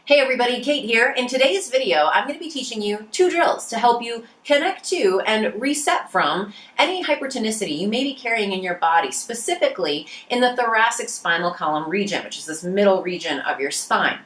Hey everybody, Kate here. In today's video, I'm going to be teaching you 2 drills to help you connect to and reset from any hypertonicity you may be carrying in your body, specifically in the thoracic spinal column region, which is this middle region of your spine.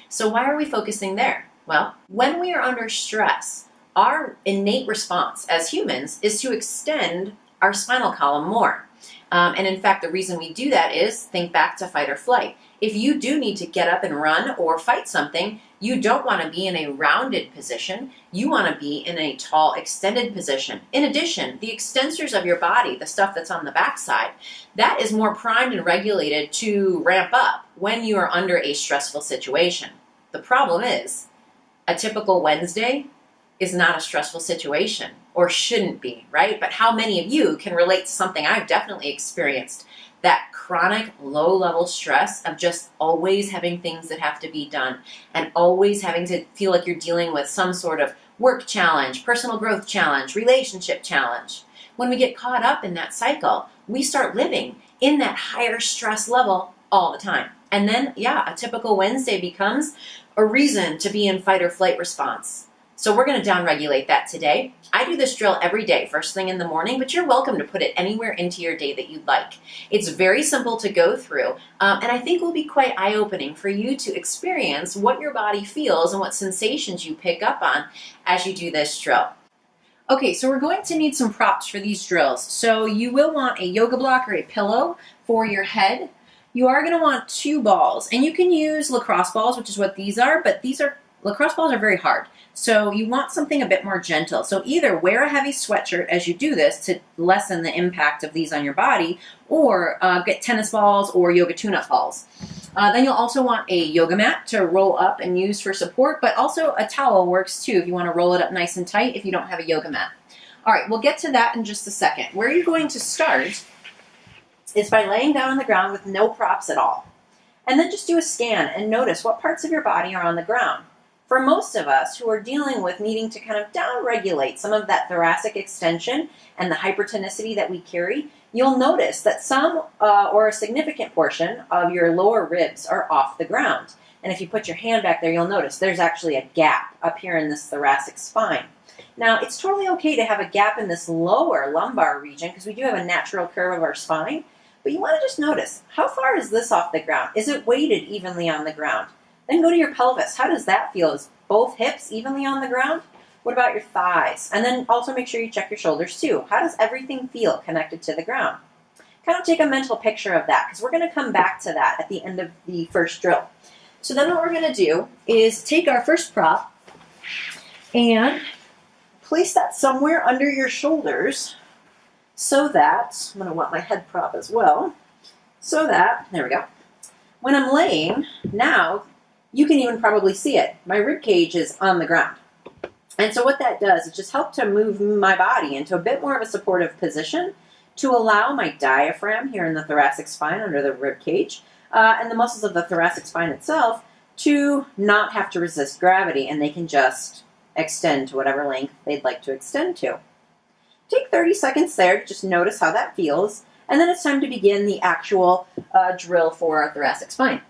So why are we focusing there? Well, when we are under stress, our innate response as humans is to extend our spinal column more. And in fact, the reason we do that is think back to fight or flight. If you do need to get up and run or fight something, you don't want to be in a rounded position. You want to be in a tall, extended position. In addition, the extensors of your body, the stuff that's on the backside, that is more primed and regulated to ramp up when you are under a stressful situation. The problem is, a typical Wednesday is not a stressful situation, or shouldn't be, right? But how many of you can relate to something I've definitely experienced? That chronic low-level stress of just always having things that have to be done and always having to feel like you're dealing with some sort of work challenge, personal growth challenge, relationship challenge. When we get caught up in that cycle, we start living in that higher stress level all the time. And then, yeah, a typical Wednesday becomes a reason to be in fight or flight response. So we're going to downregulate that today. I do this drill every day, first thing in the morning, but you're welcome to put it anywhere into your day that you'd like. It's very simple to go through, and I think will be quite eye-opening for you to experience what your body feels and what sensations you pick up on as you do this drill. Okay, so we're going to need some props for these drills. So you will want a yoga block or a pillow for your head. You are going to want 2 balls, and you can use lacrosse balls, which is what these are, but lacrosse balls are very hard. So you want something a bit more gentle. So either wear a heavy sweatshirt as you do this to lessen the impact of these on your body, or get tennis balls or yoga tune-up balls. Then you'll also want a yoga mat to roll up and use for support, but also a towel works too if you want to roll it up nice and tight if you don't have a yoga mat. All right, we'll get to that in just a second. Where you're going to start is by laying down on the ground with no props at all. And then just do a scan and notice what parts of your body are on the ground. For most of us who are dealing with needing to kind of down-regulate some of that thoracic extension and the hypertonicity that we carry, you'll notice that some or a significant portion of your lower ribs are off the ground. And if you put your hand back there, you'll notice there's actually a gap up here in this thoracic spine. Now, it's totally okay to have a gap in this lower lumbar region because we do have a natural curve of our spine, but you want to just notice, how far is this off the ground? Is it weighted evenly on the ground? Then go to your pelvis. How does that feel? Is both hips evenly on the ground? What about your thighs? And then also make sure you check your shoulders too. How does everything feel connected to the ground? Kind of take a mental picture of that because we're going to come back to that at the end of the first drill. So then what we're going to do is take our first prop and place that somewhere under your shoulders so that, I'm going to want my head prop as well, so that, there we go, when I'm laying, now you can even probably see it. My rib cage is on the ground. And so what that does is just help to move my body into a bit more of a supportive position to allow my diaphragm here in the thoracic spine under the rib cage and the muscles of the thoracic spine itself to not have to resist gravity, and they can just extend to whatever length they'd like to extend to. Take 30 seconds there to just notice how that feels, and then it's time to begin the actual drill for our thoracic spine.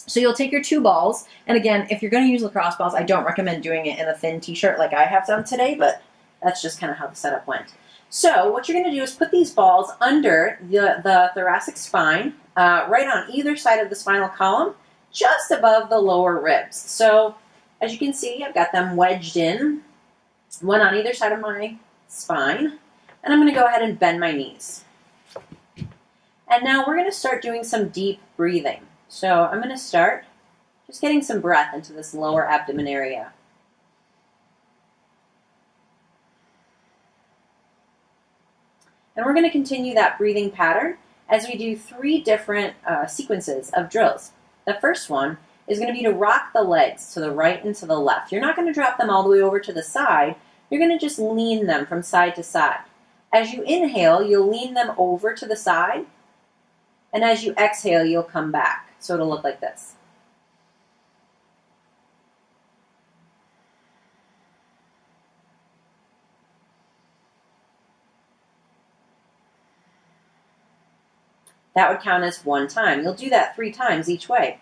So you'll take your 2 balls, and again, if you're going to use lacrosse balls, I don't recommend doing it in a thin t-shirt like I have done today, but that's just kind of how the setup went. So what you're going to do is put these balls under the thoracic spine, right on either side of the spinal column, just above the lower ribs. So as you can see, I've got them wedged in, one on either side of my spine, and I'm going to go ahead and bend my knees. And now we're going to start doing some deep breathing. So I'm going to start just getting some breath into this lower abdomen area. And we're going to continue that breathing pattern as we do 3 different sequences of drills. The first one is going to be to rock the legs to the right and to the left. You're not going to drop them all the way over to the side. You're going to just lean them from side to side. As you inhale, you'll lean them over to the side. And as you exhale, you'll come back. So it'll look like this. That would count as 1 time. You'll do that 3 times each way.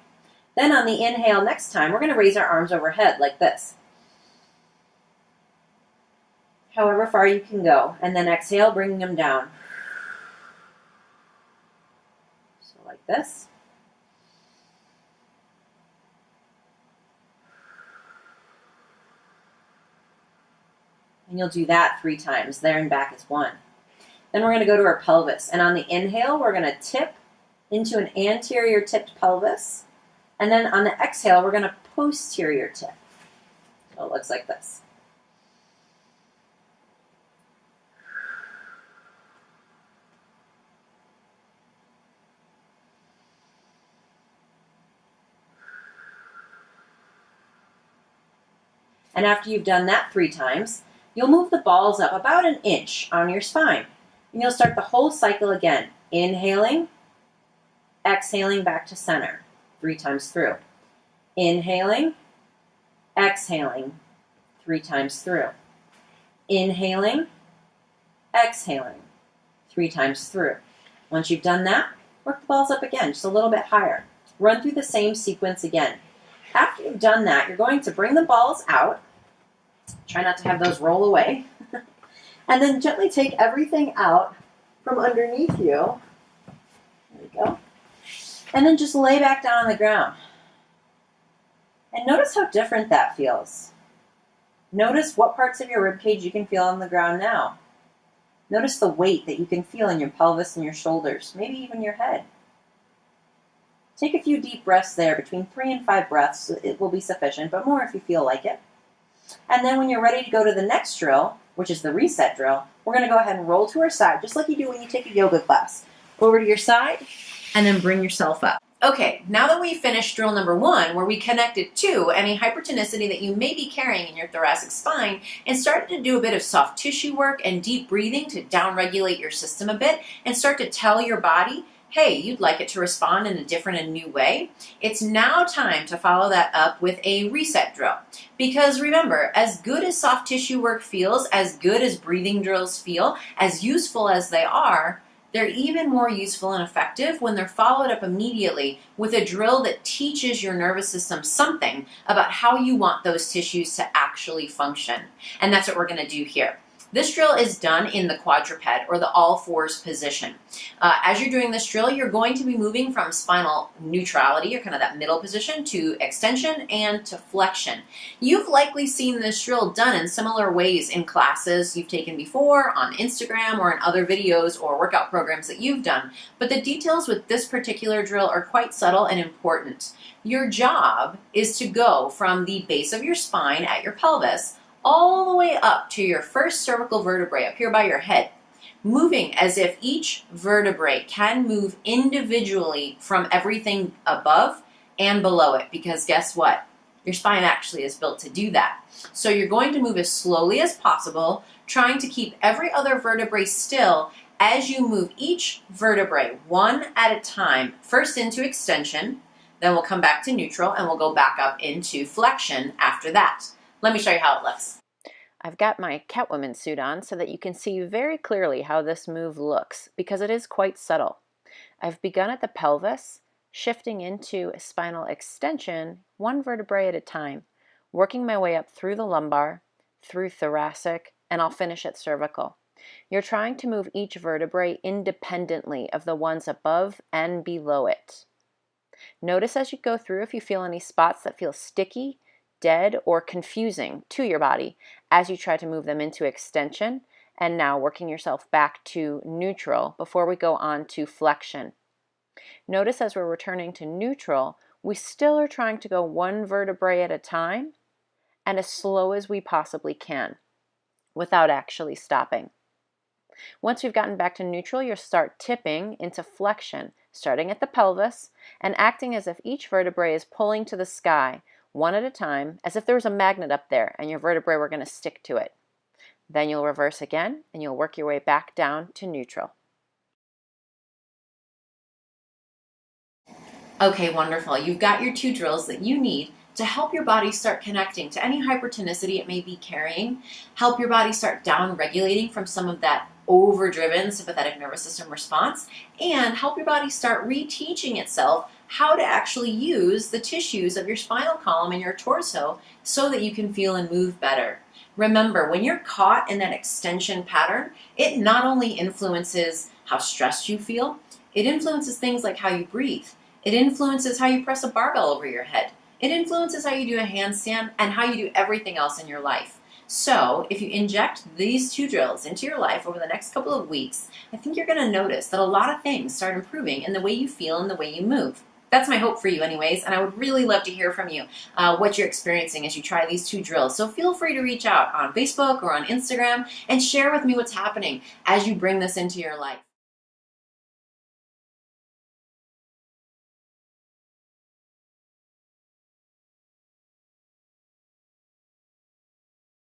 Then on the inhale next time, we're going to raise our arms overhead like this. However far you can go. And then exhale, bringing them down. So like this. And you'll do that 3 times. There and back is 1. Then we're going to go to our pelvis. And on the inhale, we're going to tip into an anterior tipped pelvis. And then on the exhale, we're going to posterior tip. So it looks like this. And after you've done that 3 times, you'll move the balls up about 1 inch on your spine. And you'll start the whole cycle again. Inhaling, exhaling back to center 3 times through. Inhaling, exhaling 3 times through. Inhaling, exhaling 3 times through. Once you've done that, work the balls up again, just a little bit higher. Run through the same sequence again. After you've done that, you're going to bring the balls out. Try not to have those roll away. And then gently take everything out from underneath you. There we go. And then just lay back down on the ground. And notice how different that feels. Notice what parts of your ribcage you can feel on the ground now. Notice the weight that you can feel in your pelvis and your shoulders, maybe even your head. Take a few deep breaths there, between 3 and 5 breaths. It will be sufficient, but more if you feel like it. And then when you're ready to go to the next drill, which is the reset drill, we're going to go ahead and roll to our side, just like you do when you take a yoga class. Over to your side, and then bring yourself up. Okay, now that we've finished drill number 1, where we connected to any hypertonicity that you may be carrying in your thoracic spine, and started to do a bit of soft tissue work and deep breathing to downregulate your system a bit, and start to tell your body, hey, you'd like it to respond in a different and new way, it's now time to follow that up with a reset drill. Because remember, as good as soft tissue work feels, as good as breathing drills feel, as useful as they are, they're even more useful and effective when they're followed up immediately with a drill that teaches your nervous system something about how you want those tissues to actually function. And that's what we're going to do here. This drill is done in the quadruped or the all-fours position. As you're doing this drill, you're going to be moving from spinal neutrality, or kind of that middle position, to extension and to flexion. You've likely seen this drill done in similar ways in classes you've taken before, on Instagram, or in other videos or workout programs that you've done. But the details with this particular drill are quite subtle and important. Your job is to go from the base of your spine at your pelvis all the way up to your first cervical vertebrae up here by your head, moving as if each vertebrae can move individually from everything above and below it, because guess what? Your spine actually is built to do that. So you're going to move as slowly as possible, trying to keep every other vertebrae still as you move each vertebrae one at a time, first into extension, then we'll come back to neutral, and we'll go back up into flexion after that. Let me show you how it looks. I've got my Catwoman suit on so that you can see very clearly how this move looks, because it is quite subtle. I've begun at the pelvis, shifting into a spinal extension, one vertebrae at a time, working my way up through the lumbar, through thoracic, and I'll finish at cervical. You're trying to move each vertebrae independently of the ones above and below it. Notice as you go through if you feel any spots that feel sticky, dead, or confusing to your body as you try to move them into extension, and now working yourself back to neutral before we go on to flexion. Notice as we're returning to neutral, we still are trying to go one vertebrae at a time and as slow as we possibly can without actually stopping. Once we've gotten back to neutral, you'll start tipping into flexion, starting at the pelvis and acting as if each vertebrae is pulling to the sky, one at a time, as if there was a magnet up there and your vertebrae were going to stick to it. Then you'll reverse again and you'll work your way back down to neutral. Okay, wonderful. You've got your 2 drills that you need to help your body start connecting to any hypertonicity it may be carrying, help your body start down-regulating from some of that overdriven sympathetic nervous system response, and help your body start reteaching itself how to actually use the tissues of your spinal column and your torso so that you can feel and move better. Remember, when you're caught in that extension pattern, it not only influences how stressed you feel, it influences things like how you breathe. It influences how you press a barbell over your head. It influences how you do a handstand and how you do everything else in your life. So if you inject these 2 drills into your life over the next couple of weeks, I think you're going to notice that a lot of things start improving in the way you feel and the way you move. That's my hope for you anyways, and I would really love to hear from you what you're experiencing as you try these 2 drills. So feel free to reach out on Facebook or on Instagram and share with me what's happening as you bring this into your life.